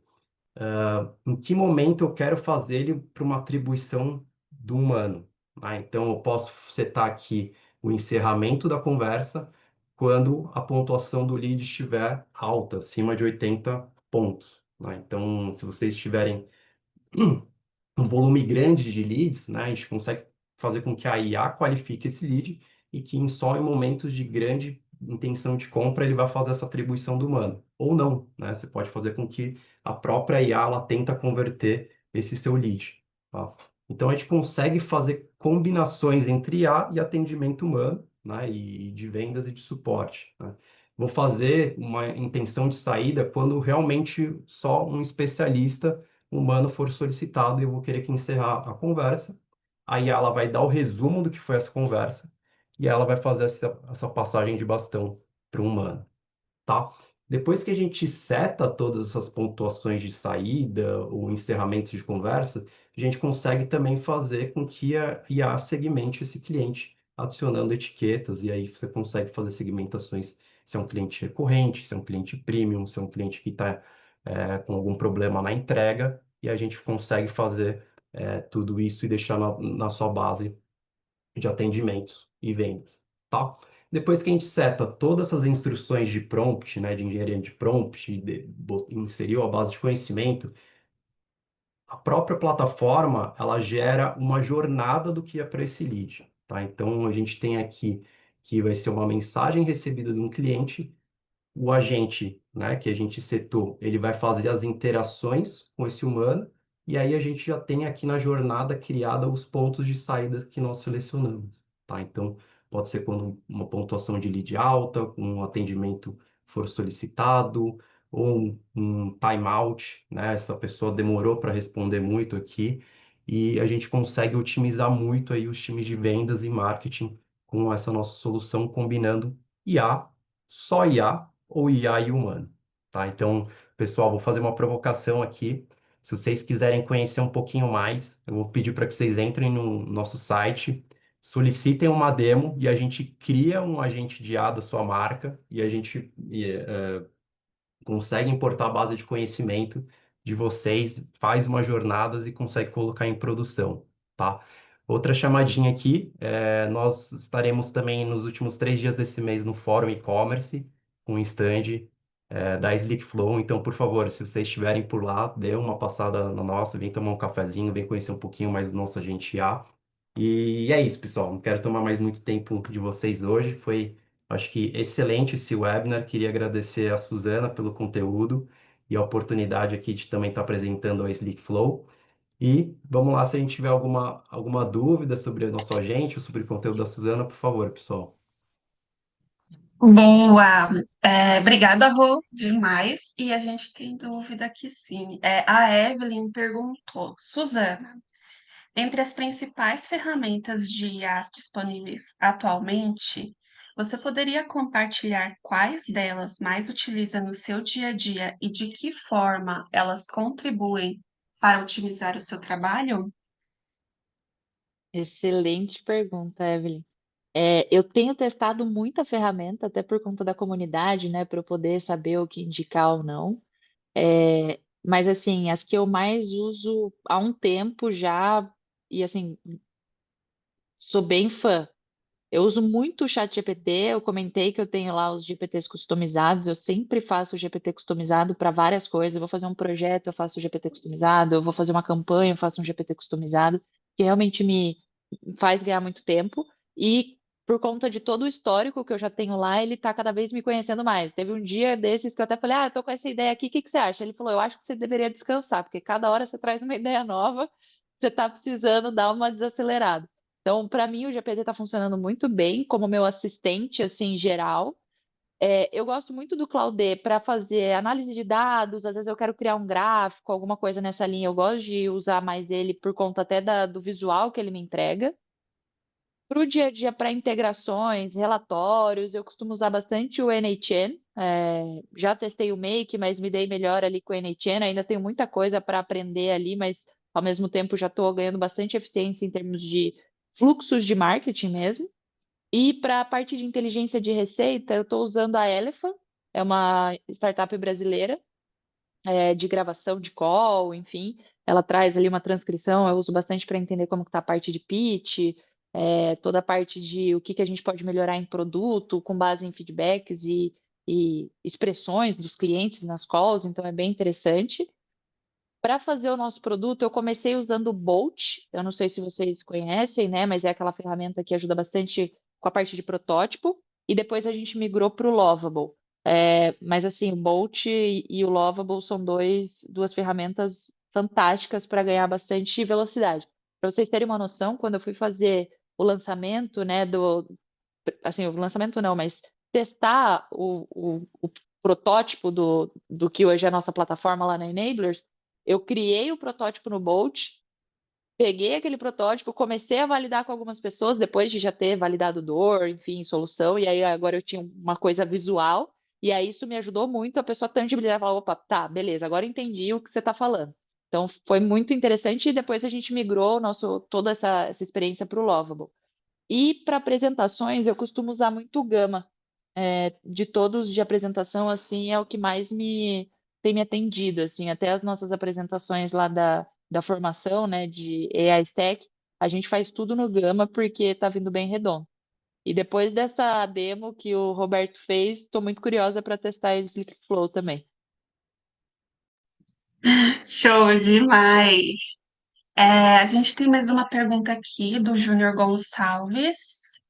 S3: Em que momento eu quero fazer ele para uma atribuição do humano, tá? Então, eu posso setar aqui o encerramento da conversa quando a pontuação do lead estiver alta, acima de 80 pontos, tá? Então, se vocês tiverem um volume grande de leads, né, a gente consegue fazer com que a IA qualifique esse lead e que só em momentos de grande intenção de compra ele vai fazer essa atribuição do humano. Ou não, né? Você pode fazer com que a própria IA ela tenta converter esse seu lead, tá? Então a gente consegue fazer combinações entre IA e atendimento humano, né, e de vendas e de suporte, né? Vou fazer uma intenção de saída quando realmente só um especialista humano for solicitado e eu vou querer que encerrar a conversa. Aí ela vai dar o resumo do que foi essa conversa e ela vai fazer essa passagem de bastão para o humano, tá? Depois que a gente seta todas essas pontuações de saída ou encerramento de conversa, a gente consegue também fazer com que a IA segmente esse cliente, adicionando etiquetas, e aí você consegue fazer segmentações se é um cliente recorrente, se é um cliente premium, se é um cliente que está com algum problema na entrega, e a gente consegue fazer tudo isso e deixar na sua base de atendimentos e vendas, tá? Depois que a gente seta todas essas instruções de prompt, né, de engenharia de prompt, inseriu a base de conhecimento, a própria plataforma, ela gera uma jornada do que é para esse lead, tá? Então, a gente tem aqui que vai ser uma mensagem recebida de um cliente, o agente, né, que a gente setou, ele vai fazer as interações com esse humano, e aí a gente já tem aqui na jornada criada os pontos de saída que nós selecionamos, tá? Então, pode ser quando uma pontuação de lead alta, um atendimento for solicitado, ou um timeout, né? Essa pessoa demorou para responder muito aqui, e a gente consegue otimizar muito aí os times de vendas e marketing com essa nossa solução, combinando IA, só IA, ou IA e humano, tá? Então, pessoal, vou fazer uma provocação aqui. Se vocês quiserem conhecer um pouquinho mais, eu vou pedir para que vocês entrem no nosso site, solicitem uma demo e a gente cria um agente de IA da sua marca e a gente consegue importar a base de conhecimento de vocês, faz umas jornadas e consegue colocar em produção, tá? Outra chamadinha aqui, nós estaremos também nos últimos 3 dias desse mês no Fórum E-Commerce, com um stand da Slick Flow. Então, por favor, se vocês estiverem por lá, dê uma passada na nossa, vem tomar um cafezinho, vem conhecer um pouquinho mais do nosso agente A. E é isso, pessoal. Não quero tomar mais muito tempo de vocês hoje. Foi, acho que, excelente esse webinar. Queria agradecer a Suzana pelo conteúdo e a oportunidade aqui de também estar apresentando a Slick Flow. E vamos lá, se a gente tiver alguma dúvida sobre o nosso agente ou sobre o conteúdo da Suzana, por favor, pessoal.
S1: Boa! Obrigada, Rô, demais. E a gente tem dúvida aqui sim. A Evelyn perguntou, Suzana, entre as principais ferramentas de IAs disponíveis atualmente, você poderia compartilhar quais delas mais utiliza no seu dia a dia e de que forma elas contribuem para otimizar o seu trabalho?
S2: Excelente pergunta, Evelyn. Eu tenho testado muita ferramenta, até por conta da comunidade, né, para eu poder saber o que indicar ou não. Mas, assim, as que eu mais uso há um tempo já, e assim, sou bem fã. Eu uso muito o ChatGPT, eu comentei que eu tenho lá os GPTs customizados, eu sempre faço o GPT customizado para várias coisas. Eu vou fazer um projeto, eu faço o GPT customizado, eu vou fazer uma campanha, eu faço um GPT customizado, que realmente me faz ganhar muito tempo. E por conta de todo o histórico que eu já tenho lá, ele está cada vez me conhecendo mais. Teve um dia desses que eu até falei: Ah, eu tô com essa ideia aqui, o que que você acha? Ele falou: Eu acho que você deveria descansar, porque cada hora você traz uma ideia nova, você está precisando dar uma desacelerada. Então, para mim, o GPT está funcionando muito bem como meu assistente, assim, em geral. Eu gosto muito do Claude para fazer análise de dados, às vezes eu quero criar um gráfico, alguma coisa nessa linha. Eu gosto de usar mais ele por conta até do visual que ele me entrega. Para o dia a dia, para integrações, relatórios, eu costumo usar bastante o NHN. Já testei o Make, mas me dei melhor ali com o NHN. Ainda tenho muita coisa para aprender ali, mas ao mesmo tempo já estou ganhando bastante eficiência em termos de fluxos de marketing mesmo. E para a parte de inteligência de receita, eu estou usando a Elephant, é uma startup brasileira, de gravação de call, enfim. Ela traz ali uma transcrição, eu uso bastante para entender como está a parte de pitch, toda a parte de o que a gente pode melhorar em produto, com base em feedbacks e expressões dos clientes nas calls, então é bem interessante. Para fazer o nosso produto, eu comecei usando o Bolt. Eu não sei se vocês conhecem, né? Mas é aquela ferramenta que ajuda bastante com a parte de protótipo. E depois a gente migrou para o Lovable. Mas assim, o Bolt e o Lovable são duas ferramentas fantásticas para ganhar bastante velocidade. Para vocês terem uma noção, quando eu fui fazer o lançamento, né, assim, o lançamento não, mas testar o protótipo do que hoje é a nossa plataforma lá na Enablers, eu criei o protótipo no Bolt, peguei aquele protótipo, comecei a validar com algumas pessoas, depois de já ter validado dor, enfim, solução, e aí agora eu tinha uma coisa visual, e aí isso me ajudou muito, a pessoa tangibilizar e falar, opa, tá, beleza, agora entendi o que você está falando. Então foi muito interessante, e depois a gente migrou toda essa experiência para o Lovable. E para apresentações, eu costumo usar muito o Gama. De todos de apresentação, assim, é o que mais tem me atendido, assim, até as nossas apresentações lá da formação, né, de AI Stack, a gente faz tudo no Gama porque está vindo bem redondo. E depois dessa demo que o Roberto fez, estou muito curiosa para testar esse Flow também.
S1: Show demais! A gente tem mais uma pergunta aqui do Júnior Gonçalves.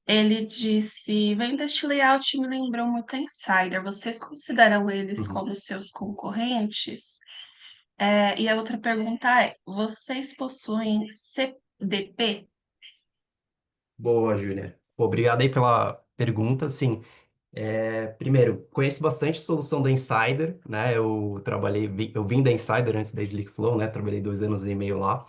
S1: Ele disse: vendo este layout me lembrou muito a Insider. Vocês consideram eles
S3: Uhum.
S1: como seus concorrentes? E a outra pergunta é: vocês possuem CDP?
S3: Boa, Júlia. Obrigado aí pela pergunta. Sim, primeiro, conheço bastante solução da Insider, né? Eu vim da Insider antes da Slickflow, né? Trabalhei 2 anos e meio lá.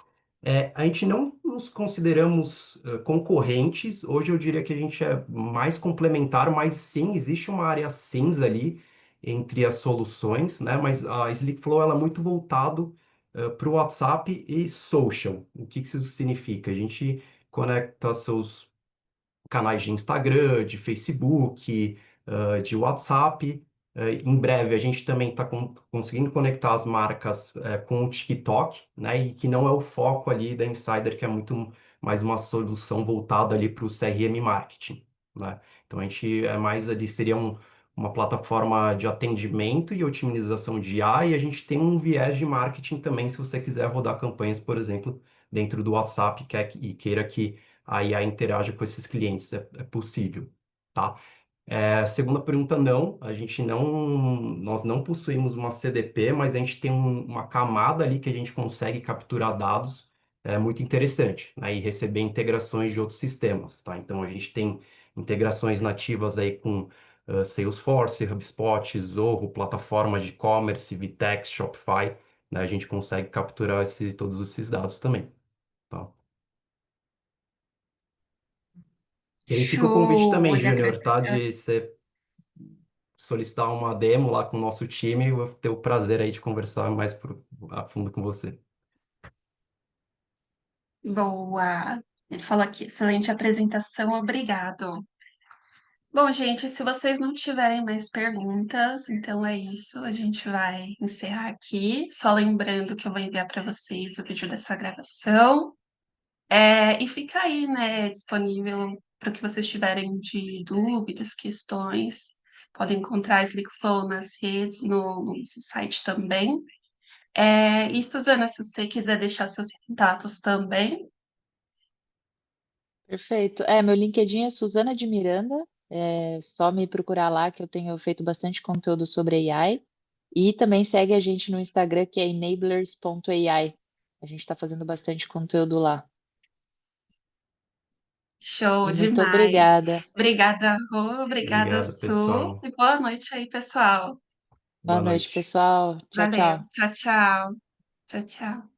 S3: A gente não nos consideramos concorrentes. Hoje eu diria que a gente é mais complementar, mas sim, existe uma área cinza ali entre as soluções, né? Mas a Slickflow ela é muito voltado para o WhatsApp e social. O que que isso significa? A gente conecta seus canais de Instagram, de Facebook, de WhatsApp. Em breve, a gente também está conseguindo conectar as marcas com o TikTok, né? E que não é o foco ali da Insider, que é muito mais uma solução voltada ali para o CRM marketing, né? Então, a gente é mais ali, seria uma plataforma de atendimento e otimização de IA, e a gente tem um viés de marketing também, se você quiser rodar campanhas, por exemplo, dentro do WhatsApp, e queira que a IA interaja com esses clientes, é possível, tá? Segunda pergunta, não, nós não possuímos uma CDP, mas a gente tem uma camada ali que a gente consegue capturar dados, muito interessante, né? E receber integrações de outros sistemas, tá? Então a gente tem integrações nativas aí com Salesforce, HubSpot, Zorro, plataformas de e-commerce, VTEX, Shopify, né? A gente consegue capturar todos esses dados também, tá? E aí fica o convite
S1: Show!
S3: também,
S1: Ele
S3: Júnior, tá?
S1: agradeceu.
S3: De você solicitar uma demo lá com o nosso time, eu vou ter o prazer aí de conversar mais a fundo com você.
S1: Boa! Ele falou aqui: excelente apresentação, obrigado. Bom, gente, se vocês não tiverem mais perguntas, então é isso. A gente vai encerrar aqui. Só lembrando que eu vou enviar para vocês o vídeo dessa gravação. E fica aí, né, disponível para o que vocês tiverem de dúvidas, questões. Podem encontrar a Slickflow nas redes, no nosso site também. E, Suzana, se você quiser deixar seus contatos também.
S2: Perfeito. Meu LinkedIn é Suzana de Miranda. É só me procurar lá que eu tenho feito bastante conteúdo sobre AI. E também segue a gente no Instagram, que é enablers.ai. A gente está fazendo bastante conteúdo lá.
S1: Show
S2: E muito
S1: demais.
S2: obrigada.
S1: Obrigada, Rô. Obrigada,
S3: Obrigado,
S1: Su.
S3: pessoal.
S1: E boa noite aí, pessoal.
S2: Boa
S3: Boa
S2: noite,
S3: noite.
S2: pessoal. Tchau,
S1: Valeu.
S2: tchau.
S1: Tchau, tchau. Tchau, tchau.